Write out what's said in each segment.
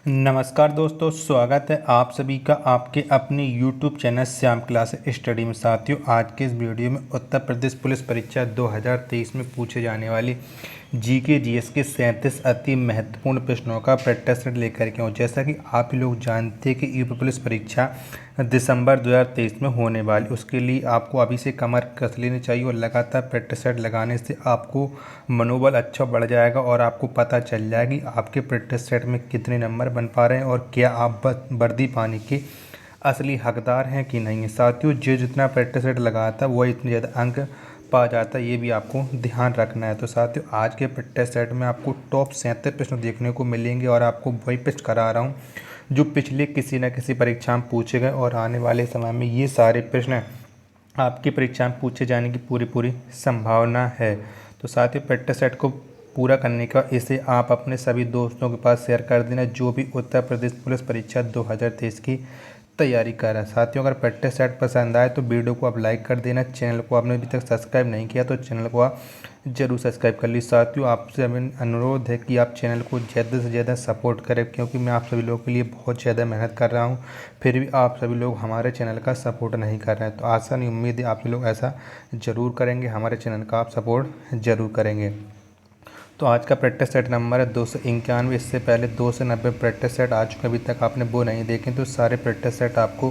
नमस्कार दोस्तों, स्वागत है आप सभी का आपके अपने YouTube channel Shyam class study में। साथियों, आज के इस वीडियो में उत्तर प्रदेश पुलिस परीक्षा 2023 में पूछे जाने वाली जीके जीएस के 37 अति महत्वपूर्ण प्रश्नों का प्रैक्टिस सेट लेकर के आऊँ। जैसा कि आप लोग जानते हैं कि यूपी पुलिस परीक्षा दिसंबर 2023 में होने वाली, उसके लिए आपको अभी से कमर कस लेनी चाहिए और लगातार प्रैक्टिस सेट लगाने से आपको मनोबल अच्छा बढ़ जाएगा और आपको पता चल जाएगी आपके प्रैक्टिस सेट में कितने नंबर बन पा रहे हैं और क्या आप वर्दी पाने के असली हकदार हैं कि नहीं है। साथियों, जो जितना प्रैक्टिस सेट लगाता है वही इतने ज़्यादा अंक पा जाता है, ये भी आपको ध्यान रखना है। तो साथियों, आज के प्रैक्टिस सेट में आपको टॉप 37 प्रश्न देखने को मिलेंगे और आपको वही प्रश्न करा रहा हूँ जो पिछले किसी न किसी परीक्षा में पूछे गए और आने वाले समय में ये सारे प्रश्न आपकी परीक्षा में पूछे जाने की पूरी संभावना है। तो साथियों, प्रैक्टिस सेट को पूरा करने का इसे आप अपने सभी दोस्तों के पास शेयर कर देना जो भी उत्तर प्रदेश पुलिस परीक्षा 2023 की तैयारी कर रहा है। साथियों, अगर प्रैक्टिस सेट पसंद आए तो वीडियो को आप लाइक कर देना। चैनल को आपने अभी तक सब्सक्राइब नहीं किया तो चैनल को आप जरूर सब्सक्राइब कर लीजिए। साथियों, आपसे अनुरोध है कि आप चैनल को ज़्यादा से ज़्यादा सपोर्ट करें, क्योंकि मैं आप सभी लोगों के लिए बहुत ज़्यादा मेहनत कर रहा हूं, फिर भी आप सभी लोग हमारे चैनल का सपोर्ट नहीं कर रहे हैं। तो आशा नहीं, उम्मीद है आप लोग ऐसा ज़रूर करेंगे, हमारे चैनल का आप सपोर्ट ज़रूर करेंगे। तो आज का प्रैक्टिस सेट नंबर है 291। इससे पहले 2 से 90 प्रैक्टिस सेट आ चुके, अभी तक आपने वो नहीं देखे तो सारे प्रैक्टिस सेट आपको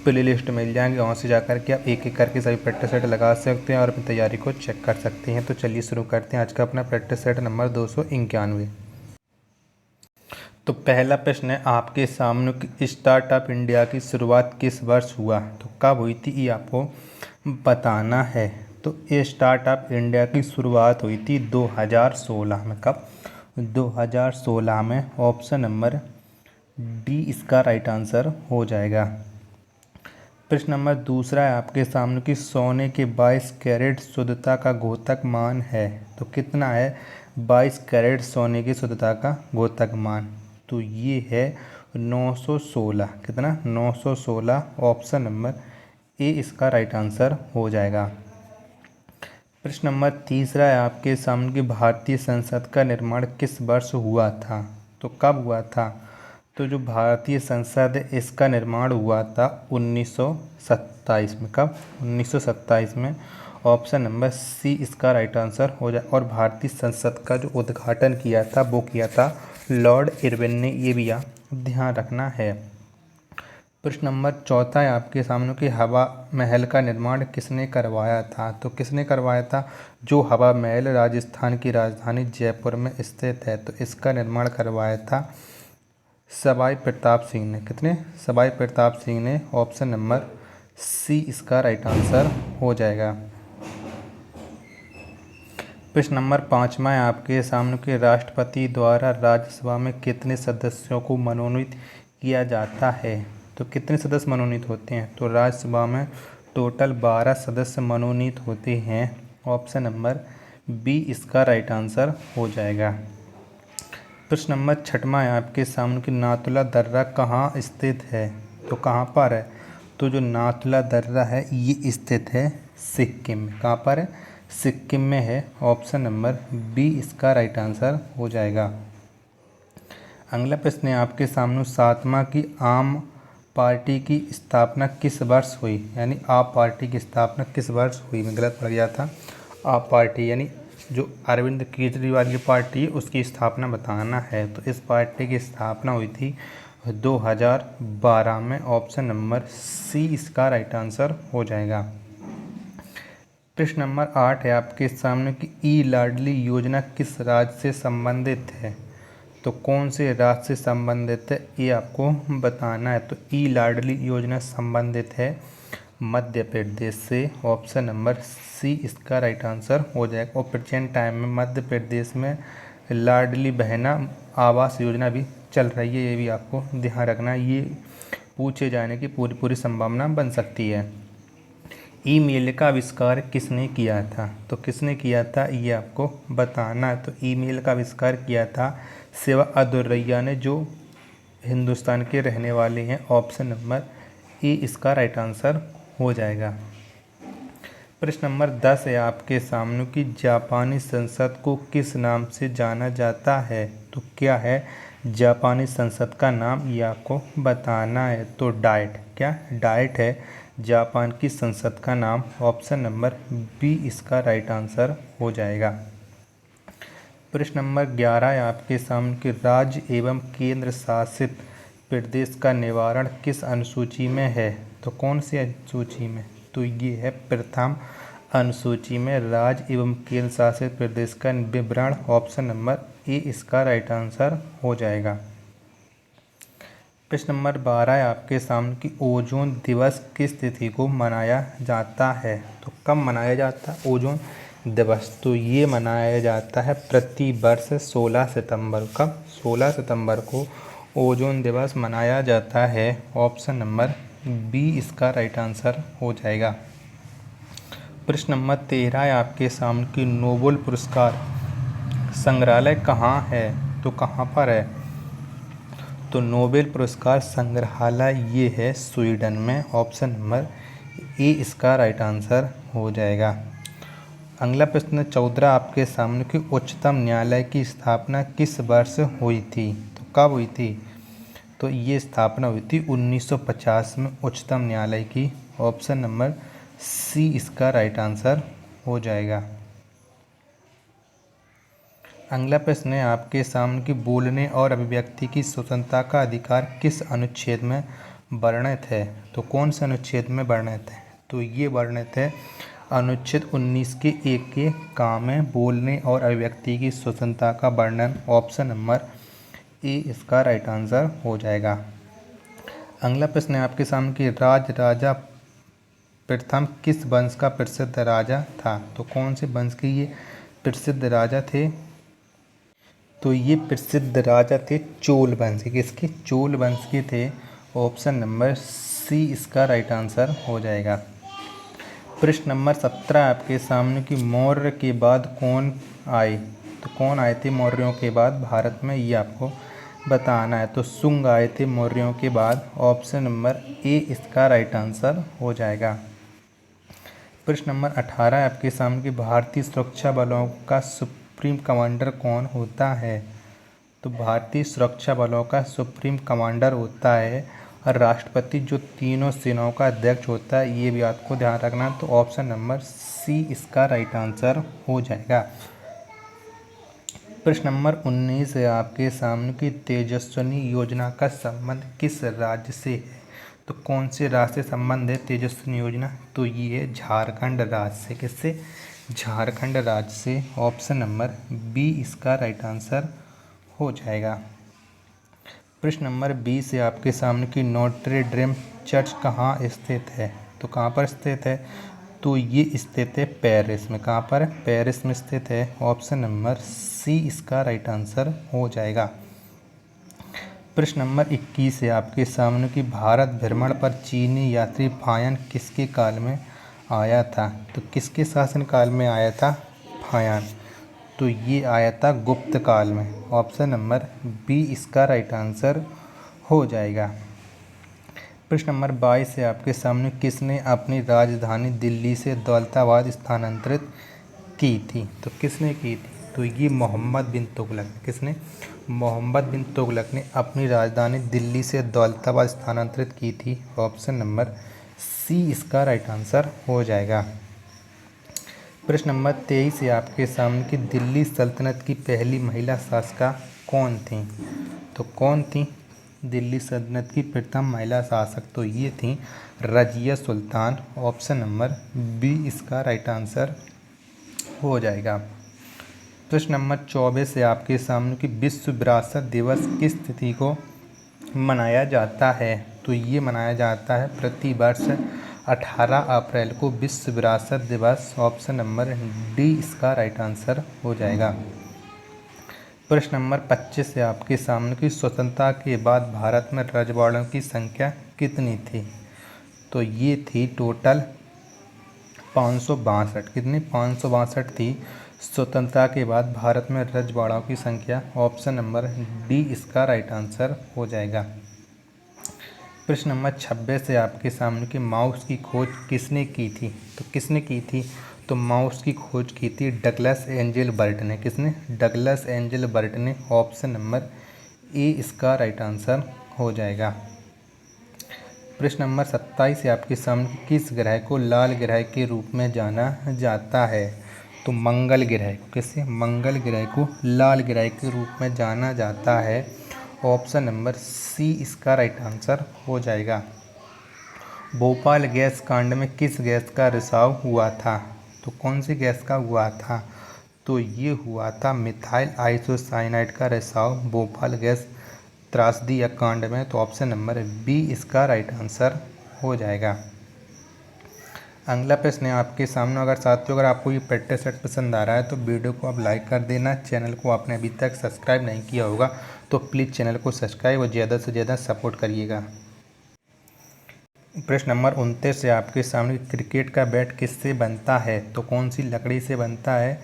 प्ले लिस्ट मिल जाएंगे, वहाँ से जाकर के आप एक एक करके सभी प्रैक्टिस सेट लगा सकते हैं और अपनी तैयारी को चेक कर सकते हैं। तो चलिए शुरू करते हैं आज का अपना प्रैक्टिस सेट नंबर 291। तो पहला प्रश्न है आपके सामने कि स्टार्टअप इंडिया की शुरुआत किस वर्ष हुआ, तो कब हुई थी ये आपको बताना है। तो ये स्टार्टअप इंडिया की शुरुआत हुई थी 2016 में। कब? 2016 में। ऑप्शन नंबर डी इसका राइट आंसर हो जाएगा। प्रश्न नंबर दूसरा है आपके सामने कि सोने के 22 कैरेट शुद्धता का द्योतक मान है, तो कितना है 22 कैरेट सोने की शुद्धता का द्योतक मान? तो ये है 916। कितना? 916। ऑप्शन नंबर ए इसका राइट आंसर हो जाएगा। प्रश्न नंबर तीसरा है आपके सामने कि भारतीय संसद का निर्माण किस वर्ष हुआ था, तो कब हुआ था? तो जो भारतीय संसद है इसका निर्माण हुआ था 1927 में। कब? 1927 में। ऑप्शन नंबर सी इसका राइट आंसर हो जाए। और भारतीय संसद का जो उद्घाटन किया था वो किया था लॉर्ड इरविन ने, ये भी आप ध्यान रखना है। प्रश्न नंबर चौथा है आपके सामने कि हवा महल का निर्माण किसने करवाया था, तो किसने करवाया था? जो हवा महल राजस्थान की राजधानी जयपुर में स्थित है, तो इसका निर्माण करवाया था सवाई प्रताप सिंह ने। कितने? सवाई प्रताप सिंह ने। ऑप्शन नंबर सी इसका राइट आंसर हो जाएगा। प्रश्न नंबर पाँचवा है आपके सामने कि राष्ट्रपति द्वारा राज्यसभा में कितने सदस्यों को मनोनीत किया जाता है, तो कितने सदस्य मनोनीत होते हैं? तो राज्यसभा में टोटल 12 सदस्य मनोनीत होते हैं। ऑप्शन नंबर बी इसका राइट आंसर हो जाएगा। प्रश्न नंबर छठवां है आपके सामने कि नाथुला दर्रा कहाँ स्थित है, तो कहाँ पर है? तो जो नाथुला दर्रा है ये स्थित है सिक्किम में। कहाँ पर है? सिक्किम में है। ऑप्शन नंबर बी इसका राइट आंसर हो जाएगा। अगला प्रश्न है आपके सामने सातवां की आम पार्टी की स्थापना किस वर्ष हुई, यानी आप पार्टी की स्थापना किस वर्ष हुई? मैं गलत पढ़ गया था। आप पार्टी यानी जो अरविंद केजरीवाल की पार्टी है उसकी स्थापना बताना है। तो इस पार्टी की स्थापना हुई थी 2012 में। ऑप्शन नंबर सी इसका राइट आंसर हो जाएगा। प्रश्न नंबर 8 है आपके सामने कि ई लाडली योजना किस राज्य से संबंधित है, तो कौन से राज्य से संबंधित है ये आपको बताना है। तो ई लाडली योजना संबंधित है मध्य प्रदेश से। ऑप्शन नंबर सी इसका राइट आंसर हो जाएगा। और प्रेजेंट टाइम में मध्य प्रदेश में लाडली बहना आवास योजना भी चल रही है, ये भी आपको ध्यान रखना है। ये पूछे जाने की पूरी संभावना बन सकती है। ईमेल का आविष्कार किसने किया था, तो किसने किया था ये आपको बताना है। तो ईमेल का आविष्कार किया था सेवा अदुरैया ने, जो हिंदुस्तान के रहने वाले हैं। ऑप्शन नंबर ए इसका राइट आंसर हो जाएगा। प्रश्न नंबर 10 है आपके सामने कि जापानी संसद को किस नाम से जाना जाता है, तो क्या है जापानी संसद का नाम ये आपको बताना है। तो डाइट, क्या डाइट है जापान की संसद का नाम। ऑप्शन नंबर बी इसका राइट आंसर हो जाएगा। प्रश्न नंबर 11 है आपके सामने कि राज्य एवं केंद्र शासित प्रदेश का निवारण किस अनुसूची में है। तो कौन सी अनुसूची में, तो ये है प्रथम अनुसूची में राज्य एवं केंद्र शासित प्रदेश का विवरण। ऑप्शन नंबर ए इसका राइट आंसर हो जाएगा। प्रश्न नंबर 12 है आपके सामने कि ओजोन दिवस किस तिथि को मनाया जाता है। तो कब मनाया जाता है ओजोन दिवस, तो ये मनाया जाता है प्रति वर्ष 16 सितंबर। कब, 16 सितंबर को ओजोन दिवस मनाया जाता है। ऑप्शन नंबर बी इसका राइट आंसर हो जाएगा। प्रश्न नंबर 13 है आपके सामने कि नोबेल पुरस्कार संग्रहालय कहाँ है। तो कहाँ पर है, तो नोबेल पुरस्कार संग्रहालय ये है स्वीडन में। ऑप्शन नंबर ए इसका राइट आंसर हो जाएगा। अगला प्रश्न 14 आपके सामने कि उच्चतम न्यायालय की स्थापना किस वर्ष हुई थी। तो कब हुई थी, तो ये स्थापना हुई थी 1950 में उच्चतम न्यायालय की। ऑप्शन नंबर सी इसका राइट आंसर हो जाएगा। अगला प्रश्न है आपके सामने कि बोलने और अभिव्यक्ति की स्वतंत्रता का अधिकार किस अनुच्छेद में वर्णित है। तो कौन से अनुच्छेद में वर्णित है, तो ये वर्णित है अनुच्छेद 19 के 1 के का में बोलने और अभिव्यक्ति की स्वतंत्रता का वर्णन। ऑप्शन नंबर ए इसका राइट आंसर हो जाएगा। अगला प्रश्न है आपके सामने कि राजा प्रथम किस वंश का प्रसिद्ध राजा था। तो कौन से वंश के ये प्रसिद्ध राजा थे, तो ये प्रसिद्ध राजा थे चोल वंश के। किसके, चोल वंश के थे। ऑप्शन नंबर सी इसका राइट आंसर हो जाएगा। प्रश्न नंबर 17 आपके सामने कि मौर्य के बाद कौन आए। तो कौन आए थे मौर्यों के बाद भारत में, ये आपको बताना है। तो शुंग आए थे मौर्यों के बाद। ऑप्शन नंबर ए इसका राइट आंसर हो जाएगा। प्रश्न नंबर 18 है आपके सामने कि भारतीय सुरक्षा बलों का सुप्रीम कमांडर कौन होता है। तो भारतीय सुरक्षा बलों का सुप्रीम कमांडर होता है और राष्ट्रपति जो तीनों सेनाओं का अध्यक्ष होता है, ये भी आपको ध्यान रखना। तो ऑप्शन नंबर सी इसका राइट आंसर हो जाएगा। प्रश्न नंबर 19 है आपके सामने कि तेजस्विनी योजना का संबंध किस राज्य से है। तो कौन से राज्य से संबंध है तेजस्विनी योजना, तो ये है झारखंड राज्य से। किससे, झारखंड राज्य से। ऑप्शन नंबर बी इसका राइट आंसर हो जाएगा। प्रश्न नंबर 20 है आपके सामने कि नोट्रे डेम चर्च कहाँ स्थित है। तो कहाँ पर स्थित है, तो ये स्थित है पेरिस में। कहाँ पर, पेरिस में स्थित है। ऑप्शन नंबर सी इसका राइट आंसर हो जाएगा। प्रश्न नंबर 21 है आपके सामने कि भारत भ्रमण पर चीनी यात्री फायन किसके काल में आया था। तो किसके शासन काल में आया था फायन, तो ये आया था गुप्त काल में। ऑप्शन नंबर बी इसका राइट आंसर हो जाएगा। प्रश्न नंबर 22 है आपके सामने किसने अपनी राजधानी दिल्ली से दौलताबाद स्थानांतरित की थी। तो किसने की थी, तो ये मोहम्मद बिन तुगलक। किसने, मोहम्मद बिन तुगलक ने अपनी राजधानी दिल्ली से दौलताबाद स्थानांतरित की थी। ऑप्शन नंबर सी इसका राइट आंसर हो जाएगा। प्रश्न नंबर 23 है आपके सामने कि दिल्ली सल्तनत की पहली महिला शासिका कौन थी। तो कौन थी दिल्ली सल्तनत की प्रथम महिला शासक, तो ये थी Razia Sultan. Option number B इसका राइट आंसर हो जाएगा। प्रश्न नंबर 24 है आपके सामने कि विश्व विरासत दिवस किस तिथि को मनाया जाता है। तो ये मनाया जाता है प्रति वर्ष 18 अप्रैल को विश्व विरासत दिवस। ऑप्शन नंबर डी इसका राइट आंसर हो जाएगा। प्रश्न नंबर 25 है आपके सामने कि स्वतंत्रता के बाद भारत में रजवाड़ों की संख्या कितनी थी। तो ये थी टोटल 562। कितनी, 562 थी स्वतंत्रता के बाद भारत में रजवाड़ों की संख्या। ऑप्शन नंबर डी इसका राइट आंसर हो जाएगा। प्रश्न नंबर 26 है आपके सामने कि माउस की खोज किसने की थी। तो किसने की थी, तो माउस की खोज की थी डगलस एंजेल बर्ट ने। किसने, डगलस एंजेल बर्ट ने। ऑप्शन नंबर ए इसका राइट आंसर हो जाएगा। प्रश्न नंबर 27 से आपके सामने किस ग्रह को लाल ग्रह के रूप में जाना जाता है? तो मंगल ग्रह को, किसे? मंगल ग्रह को लाल ग्रह के रूप में जाना जाता है। ऑप्शन नंबर सी इसका राइट आंसर हो जाएगा। भोपाल गैस कांड में किस गैस का रिसाव हुआ था? तो कौन सी गैस का हुआ था? तो ये हुआ था मिथाइल आइसोसाइनाइड का रिसाव भोपाल गैस त्रासदी या कांड में। तो ऑप्शन नंबर बी इसका राइट आंसर हो जाएगा। अगला प्रश्न है आपके सामने। अगर साथियों अगर आपको ये प्रैक्टिस सेट पसंद आ रहा है तो वीडियो को आप लाइक कर देना। चैनल को आपने अभी तक सब्सक्राइब नहीं किया होगा तो प्लीज़ चैनल को सब्सक्राइब और ज़्यादा से ज़्यादा सपोर्ट करिएगा। प्रश्न नंबर 29 से आपके सामने क्रिकेट का बैट किससे बनता है? तो कौन सी लकड़ी से बनता है?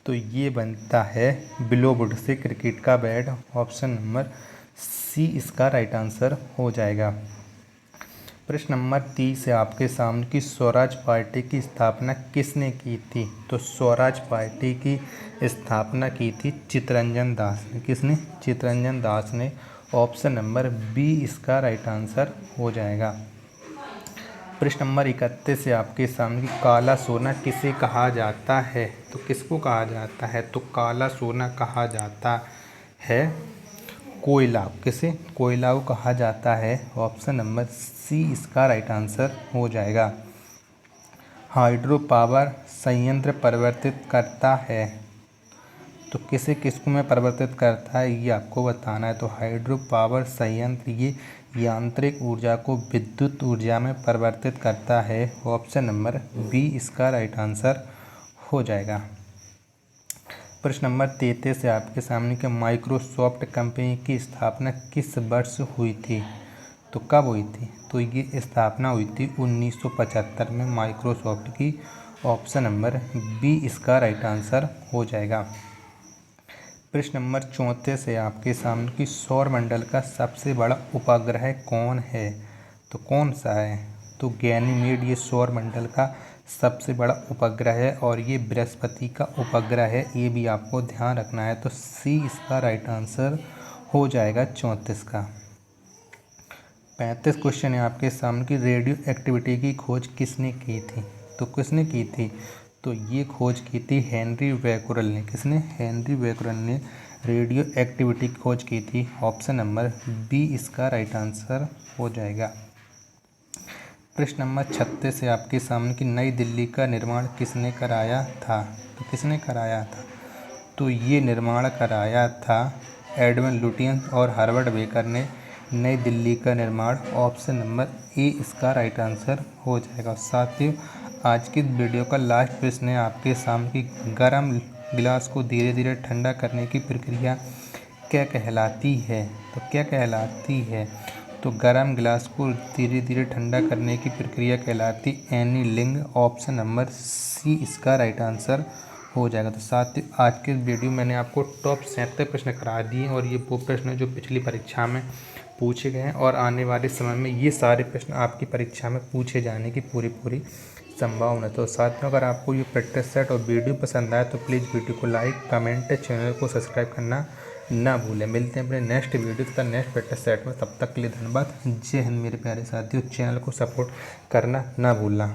तो ये बनता है बिलोवुड से क्रिकेट का बैट। ऑप्शन नंबर सी इसका राइट आंसर हो जाएगा। प्रश्न नंबर 30 से आपके सामने की स्वराज पार्टी की स्थापना किसने की थी? तो स्वराज पार्टी की स्थापना की थी चित्तरंजन दास ने। किसने? चित्तरंजन दास ने। ऑप्शन नंबर बी इसका राइट आंसर हो जाएगा। प्रश्न नंबर 31 से आपके सामने काला सोना किसे कहा जाता है? तो किसको कहा जाता है? तो काला सोना कहा जाता है कोयला। किसे? कोयला को कहा जाता है। ऑप्शन नंबर सी इसका राइट आंसर हो जाएगा। हाइड्रो पावर संयंत्र परिवर्तित करता है तो किसे किसको में परिवर्तित करता है ये आपको बताना है। तो हाइड्रो पावर संयंत्र ये यांत्रिक ऊर्जा को विद्युत ऊर्जा में परिवर्तित करता है। ऑप्शन नंबर बी इसका राइट आंसर हो जाएगा। प्रश्न नंबर 33 से आपके सामने के माइक्रोसॉफ्ट कंपनी की स्थापना किस वर्ष हुई थी? तो कब हुई थी? तो ये स्थापना हुई थी 1975 में माइक्रोसॉफ्ट की। ऑप्शन नंबर बी इसका राइट आंसर हो जाएगा। प्रश्न नंबर 34 से आपके सामने की सौरमंडल का सबसे बड़ा उपग्रह कौन है? तो कौन सा है? तो गैनीमेड ये सौरमंडल का सबसे बड़ा उपग्रह है और ये बृहस्पति का उपग्रह है। ये भी आपको ध्यान रखना है। तो सी इसका राइट आंसर हो जाएगा 34 का। 35 क्वेश्चन है आपके सामने की रेडियो एक्टिविटी की खोज किसने की थी? तो किसने की थी? तो ये खोज की थी हेनरी बैक्यूरेल ने। किसने? हेनरी बैक्यूरेल ने रेडियो एक्टिविटी की खोज की थी। ऑप्शन नंबर बी इसका राइट आंसर हो जाएगा। प्रश्न नंबर 36 से आपके सामने की नई दिल्ली का निर्माण किसने कराया था? तो किसने कराया था? तो ये निर्माण कराया था एडविन लुटियंस और हार्वर्ड बेकर ने नई दिल्ली का निर्माण। ऑप्शन नंबर ए इसका राइट आंसर हो जाएगा। साथियों आज की वीडियो का लास्ट प्रश्न है आपके सामने की गर्म गिलास को धीरे धीरे ठंडा करने की प्रक्रिया क्या कहलाती है? तो क्या कहलाती है? तो गर्म गिलास को धीरे धीरे ठंडा करने की प्रक्रिया कहलाती एनीलिंग। ऑप्शन नंबर सी इसका राइट आंसर हो जाएगा। तो साथियों आज के वीडियो मैंने आपको टॉप 77 प्रश्न करा दिए और ये वो प्रश्न जो पिछली परीक्षा में पूछे गए हैं और आने वाले समय में ये सारे प्रश्न आपकी परीक्षा में पूछे जाने की पूरी संभावना। तो साथियों अगर आपको ये प्रैक्टिस सेट और वीडियो पसंद आए तो प्लीज़ वीडियो को लाइक कमेंट चैनल को सब्सक्राइब करना ना भूलें। मिलते हैं अपने नेक्स्ट वीडियो तथा नेक्स्ट प्रैक्टिस सेट में। तब तक के लिए धन्यवाद। जय हिंद मेरे प्यारे साथियों। चैनल को सपोर्ट करना ना भूलना।